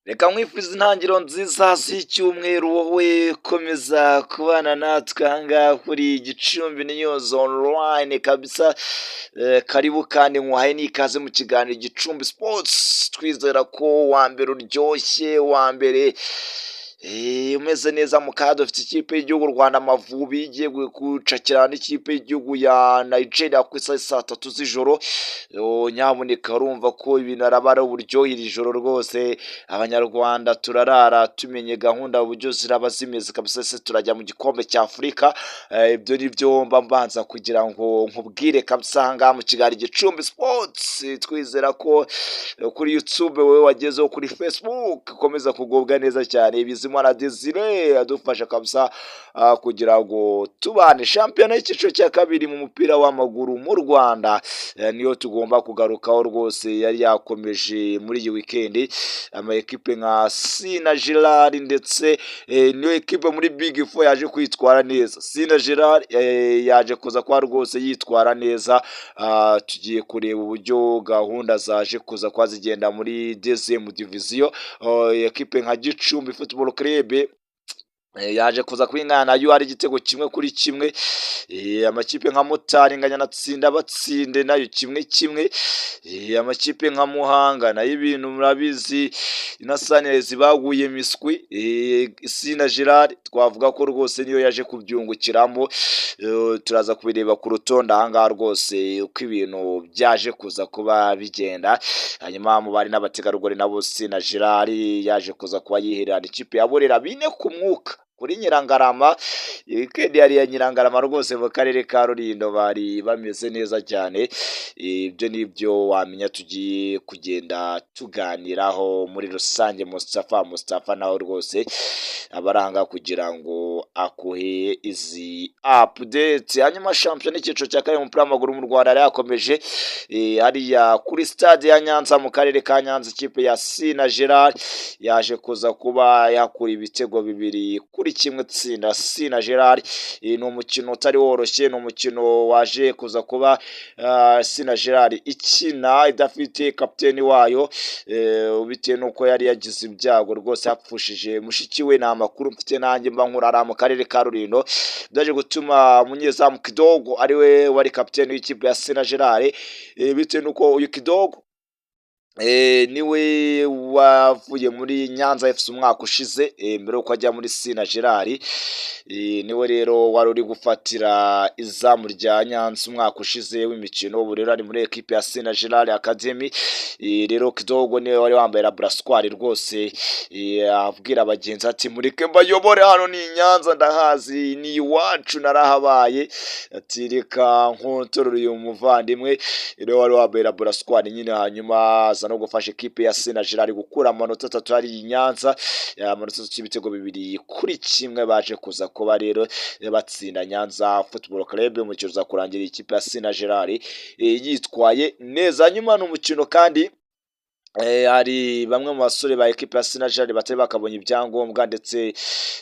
Reka nkwifuriza intangiriro nziza z'icyumweru wowe komeza kubana natwe aha ngaha kuri Gicumbi News Online kabisa. Karibu kandi nkuhaye n'ikaze mu kiganiro Gicumbi Sports, twizera ko wa mbere uryoshye, wa mbere umeze neza mu kaga. Dufite ikipe y'igihugu Rwanda Amavubi igiye gucakirana n'ikipe y'igihugu ya Nigeria ku isaha saa tatu z'ijoro. Nyamuneka urumva ko ibintu araba ari uburyohe iri joro rwose. Abanyarwanda turarara tumenye gahunda uburyo ziraba zimeze kabisa. Se turajya mu gikombe cya Afurika. Ibyo ni byo mbanza kugira ngo nkubwire kabisa aha ngaha mu kiganiro Gicumbi Sports. Twizera ko kuri YouTube wowe wagezeho, kuri Facebook ukomeza kugubwa neza cyane. Bizimana Desire adufasha kabisa kugira ngo tubane shampiyona y'icyiciro cya kabiri mu mupira w'amaguru mu Rwanda. Niyo tugomba kugarukaho rwose, yari yakomeje muri iyi weekend. Ama equipe nka Sina Gerard ndetse niyo equipe muri Big Four yaje kwitwara neza. Sina Gerard yaje kuza kwa rwose yitwara neza. Tugiye kureba uburyo gahunda zaje kuza kwa zigenda muri deuxième division. Equipe nka Gicumbi Football Club yaje kuza kwingana nayo ari igitego kimwe kuri kimwe. Amakipe nka Mutari nganya natsinda batsinde nayo kimwe kimwe. Amakipe nka Muhanga nayo ibintu murabizi inasanirezi baguye miswi. Sina Gerard twavuga ko rwose niyo yaje kubyungukiramo. Turaza kubireba ku rutonde aha ngaha rwose uko ibintu byaje kuza kuba bigenda. Hanyuma mu bari n'abategarugori nabo Sina Gerard yaje kuza kuba yiherera ikipe yaborera bine ku mwuka kuri Nyirangarama. Weekend yari ya Nyirangarama rwose mu karere ka Rulindo bari bameze neza cyane. Ibyo nibyo wamenya tugiye kugenda tuganiraho muri rusange. Mustafa naho rwose abaranga kugira ngo akuhe izi update. Hanyuma shampiyona y'icyiciro cya kabiri mu mupira w'amaguru mu Rwanda yari yakomeje hariya kuri stade ya Nyanza mu karere ka Nyanza. Ikipe ya Sina Gerard yaje kuza kuba yakura ibitego bibiri kuri kimwe tsinda Sina Gerard. Ni umukino utari woroshye, ni umukino waje kuza kuba Sina Gerard ikina idafite kapiteni wayo bitewe nuko yari yagize ibyago rwose yapfushije mushiki we. Ni amakuru mfite nanjye mba nkurara mu karere ka Rulindo, byaje gutuma umunyezamu Kidogo ariwe wari kapiteni w'ikipe ya Sina Gerard. Bitewe nuko uyu Kidogo niwe wavuye muri Nyanza FC umwaka ushize mbere yuko ajya muri Sina Gerard. Niwe rero wari uri gufatira izamu rya Nyanza umwaka ushize w'imikino. Ubu rero ari muri equipe ya Sina Gerard Academy. Rero Kidogo niwe wari wambaye la brasquare rwose, abwira abagenzi ati mureke mbayobore, hano ni Nyanza ndahazi, ni iwacu narahabaye, ati reka nkontorore uyu muvandimwe. Rero wari wambaye la brasquare nyine. Hanyuma aza no gufasha equipe ya Sina Gerard gukura amanota 3 ari Nyanza. Amanota 3 ibitego bibiri kuri kimwe baje kuza kuba rero batsinda Nyanza Football Club. Umukino uza kurangira ikipe ya Sina Gerard yitwaye neza. Hanyuma n'umukino kandi hari bamwe mu basore ba equipe ya Sina Gerard batari bakabonye ibyangombwa, ndetse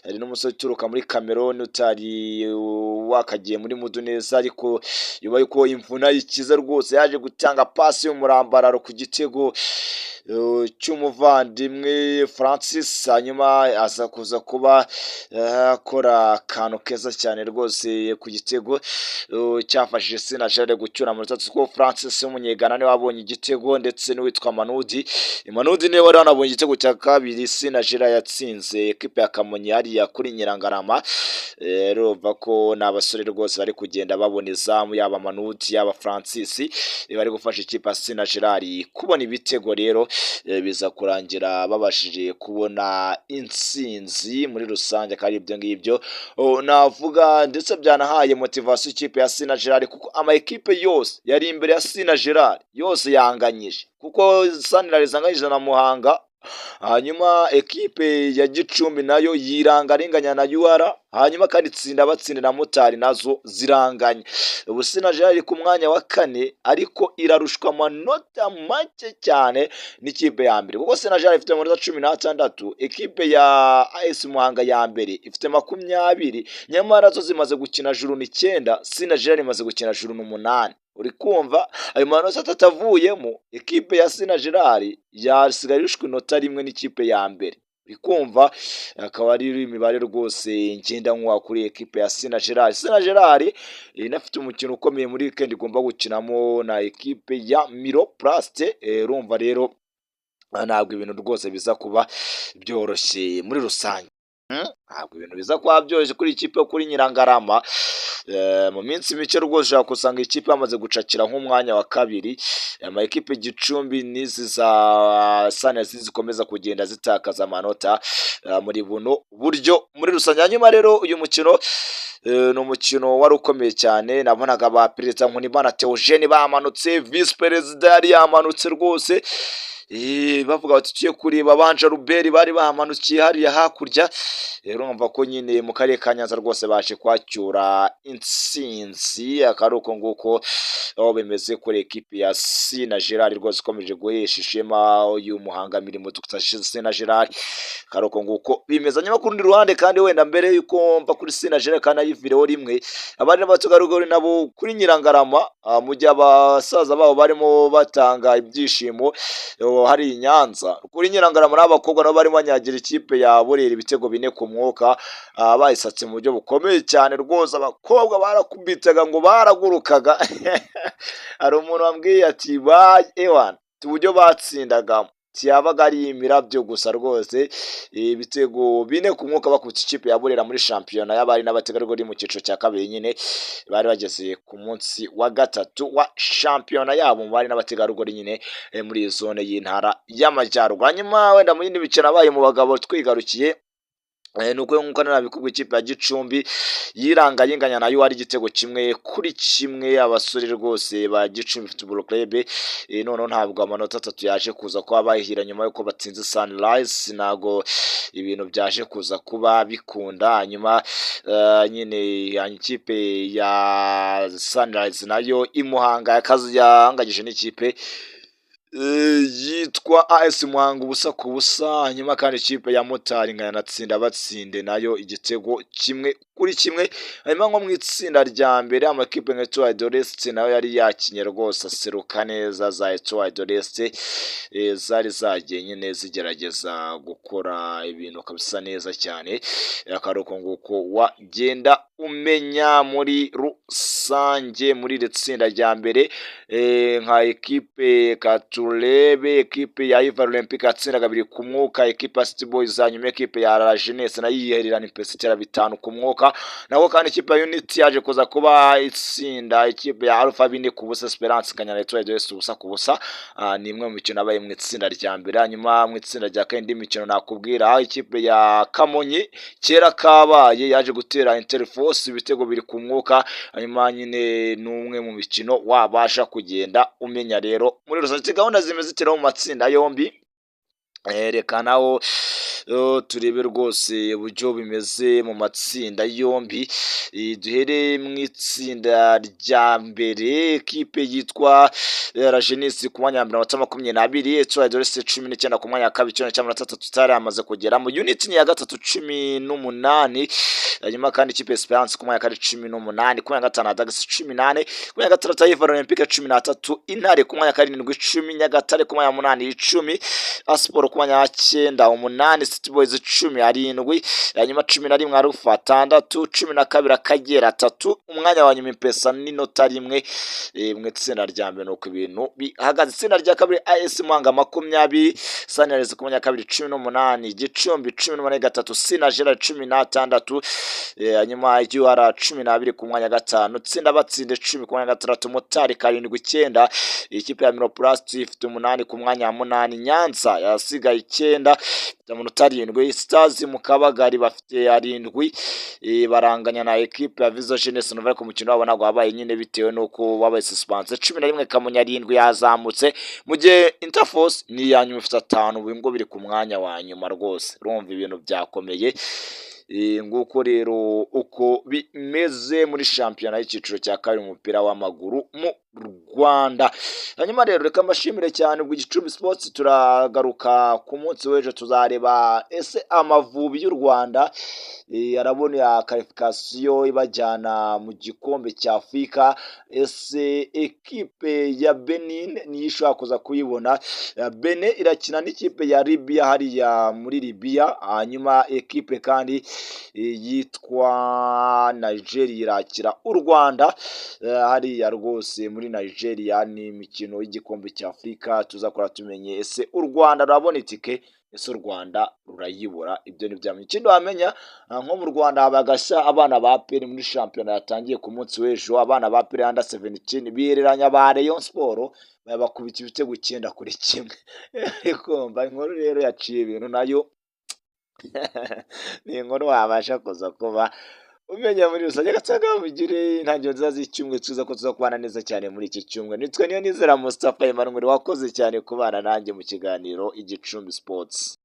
hari n'umusore uturuka muri Cameroon utari wakagiye muri mudu neza, ariko yuba yuko imvuna yikiza rwose yaje gutanga pasi y'umurambararo ku gitego cy'umuvandimwe Francis. Hanyuma aza kuza kuba akora akantu keza cyane rwose ku gitego cyafashije Sina Gerard gucyura amanota 3, kuko Francis w'umunyegana niwe wabonye igitego, ndetse n'uwitwa Manudi niwe wari wanabonye igitego cya kabiri Sina Gerard yatsinze equipe ya Kamonyi hariya kuri Nyirangarama. Rero bako n'abasore rwose bari kugenda babona izamu, yaba Manudi yaba Francis bari gufasha ikipe ya Sina Gerard kubona ibitego. Rero biza kurangira babashije kubona intsinzi muri rusange. Kandi ibyo ngibyo navuga ndetse byanahaye motivation ikipe ya Sina Gerard, kuko ama equipe yose yari imbere ya Sina Gerard yose yanganyije, kuko Sunrise zanganyije na Muhanga. Hanyuma equipe ya Gicumbi nayo yirangarenganya na UR. Hanyuma kandi tsinda batsinde na Mutari nazo ziranganya. Ubu Sina Gerard ku mwanya wa 4, ariko irarushwa amanota make cyane n'ikipe ya mbere, kuko Sina Gerard ifite amanota 16, equipe ya AS Muhanga ya mbere ifite 20. Nyamara zo zimaze gukina juru ni 9, Sina Gerard imaze gukina juru ni 8. uri kumva ayo manota atatu avuyemo ekipe ya Sina Gerard yasigaye irusha inota rimwe n'ikipe ya mbere, uri kumva akaba ari imibare rwose ngendanwa kuri ekipe ya Sina Gerard. Sina Gerard inafite umukino ukomeye muri weekend igomba gukinamo na ekipe ya Miro Plast, urumva rero ntabwo ibintu rwose biza kuba byoroshye muri rusange, ntabwo ibintu biza kuba byoroshye kuri ikipe yo kuri Nyirangarama. Mu minsi mike rwose ushobora gusanga ikipe yamaze gucakira nk'umwanya wa kabiri, ama ekipe Gicumbi n'izi za Sunrise zikomeza kugenda zitakaza amanota muri buno buryo muri rusange. Hanyuma rero uyu mukino ni umukino wari ukomeye cyane, nabonaga ba perezida Nkunimana Theogene bamanutse, vice perezida yari yamanutse rwose, bavuga bati tugiye kureba abanje Ruberi bari bamanukiye hariya hakurya. Rero urumva ko nyine mu karere ka Nyanza rwose baje kwacyura intsinzi, akaruko nguko aho bemeze kuri ekipe ya Sina Gerard rwose ikomeje guhesha ishema uyu muhanga mirimo Sina Gerard, akaruko nguko bimeze. Nyuma ku rundi ruhande kandi wenda mbere yuko mva kuri Sina Gerard kandi ayivireho rimwe, abandi n'abatugarugori nabo kuri Nyirangarama mu gihe abasaza babo barimo batanga ibyishimo hari i Nyanza kuri Nyirangarama n'abakobwa nabo barimo banyagira ikipe ya Burera ibitego 4 ku mwuka, bayisatse mu buryo bukomeye cyane rwose. Abakobwa barakubitaga ngo baragurukaga hari umuntu wambwiye ati ewana uburyo batsindagamo yabaga ari imirabyo gusa rwose, ibitego 4 ku mwuka bakubita ikipe ya Burera muri shampiyona y'abari n'abategarugori mu cyiciro cya kabiri. Nyine bari bageze ku munsi wa gatatu wa shampiyona yabo mu bari n'abategarugori nyine muri zone y'intara y'amajyaruguru. Hanyuma wenda mu yindi mikino abaye mu bagabo twigarukiye, nuko nkuko nabikubwiye ikipe ya Gicumbi yiranga yinganya nayo ari igitego 1-1, abasore rwose ba Gicumbi Football Club none ntabwo amanota 3 yaje kuza kuba bahira nyuma yuko batsinze Sunrise, nago ibintu byaje kuza kuba bikunda. Hanyuma nyine ikipe ya Sunrise nayo imuhanga yakazi yangagije n'ikipe yitwa AS Muhanga ubusa ku busa. Hanyuma kandi ikipe ya Motari nkanatsinda batsinde nayo igitego 1-1. Hanyuma nko mu itsinda rya mbere amakipe nka Etoile de l'Est nayo yari yakinye rwose aseruka neza, za Etoile de l'Est zari zagiye nyine zigerageza gukora ibintu kabisa neza cyane, akaruko nguko wagenda umenya muri rusange muri iri tsinda rya mbere. Nka ekipe Katurebe, ekipe ya Ivoire Olympique yatsindaga 2 ku mwuka, ekipe ya City Boys hanyuma ekipe ya La Jeunesse nayo yihererana impesitera 5 ku mwuka. Naho kandi ikipe ya Unity yaje kuza kuba itsinda ikipe ya Alpha 4 ku busa, Esperance kanyana Etoile de l'Est ubusa ku busa. Ni imwe mu mikino abaye mu itsinda rya mbere. Hanyuma mu itsinda rya kandi mikino nakubwira ikipe ya Kamonyi kera kabaye yaje gutera Interforce ibitego 2 ku mwuka. Hanyuma nyine n'umwe mu mikino wabasha kugenda umenya. Rero muri rusange gahunda zimeze zitera mu matsinda yombi, reka naho turebe rwose uburyo bimeze mu matsinda yombi. Duhere mu itsinda rya mbere, ekipe yitwa La Jeunesse ku mwanya wa 22, Etoile de l'Est 19 ku mwanya wa kabiri, 13 tutari amaze kugera mu Unity ni ya gatatu 18. Hanyuma kandi ikipe Esperance ku mwanya wa 18, ku mwanya wa 5 Adax 18, ku mwanya wa 6 Ivoire Olympique 13, Intare ku mwanya wa 7 10, Nyagatare ku mwanya wa 8 10, Asport ku mwanya wa 9 8, City Boys 17, hanyuma 11 Arufa 6, 12 Akagera 3, umwanya wa nyuma impesa n'inota rimwe. Mu itsinda rya mbere nuko ibintu bihagaze. Itsinda rya kabiri AS Muhanga 20, Sunrise ku mwanya wa 2 18, Gicumbi 18 Sina Gerard 16, hanyuma UR 12 ku mwanya wa 5, tsinda batsinde 10 ku mwanya wa 6, Motari 7 ikipe ya Miro Plast ifite 8 ku mwanya wa 8, Nyanza yasigaye 9 amanota 7, Stars mu Kabagari bafite 7, baranganya na ekipe ya Vizo Jeunesse Nouvelle ku mukino wabo nagwa wabaye nyine bitewe nuko wabaye suspense. 11 Kamonyi 7 yazamutse, mu gihe Interforce ni yanyuma ifite 5 bingo biri ku mwanya wa nyuma rwose. Urumva ibintu byakomeye. Nguko rero uko bimeze muri shampiyona y'ikiciro cya kabiri mu mupira w'amaguru mu Rwanda. Hanyuma rero reka mbashimire cyane, ubwo Gicumbi Sports turagaruka ku munsi w'ejo, tuzareba ese Amavubi y'u Rwanda arabona qualification ibajyana mu gikombe cya Afurika, ese ekipe ya Benin niyo ishobora kuza kuyibona? Benin irakina n'ikipe ya Libya hariya muri Libya, hanyuma ekipe kandi yitwa Nigeria irakira u Rwanda hariya rwose muri Nigeria. Ni imikino y'igikombe cya Afurika tuzakora tumenye ese u Rwanda rurabona itike, ese u Rwanda rurayibura. Ibyo ni byamenya. Ikindi wamenya, nko mu Rwanda haba agashya, abana ba APR muri shampiyona yatangiye ku munsi w'ejo, abana ba APR under 17 bihereranya ba Rayon Sport bakubita ibitego 9-1 ariko mba inkuru rero yaciye ibintu nayo ni inkuru wabasha kuza kuba umenya muri rusange. Gatsanga mugire intangiriro nziza z'icyumweru, tuza ko tuza kubana neza cyane muri iki cyumweru. Nitwe Niyonizera Mustafa Emmanuel, wakoze cyane kubana nanjye mu kiganiro Igicumbi Sports.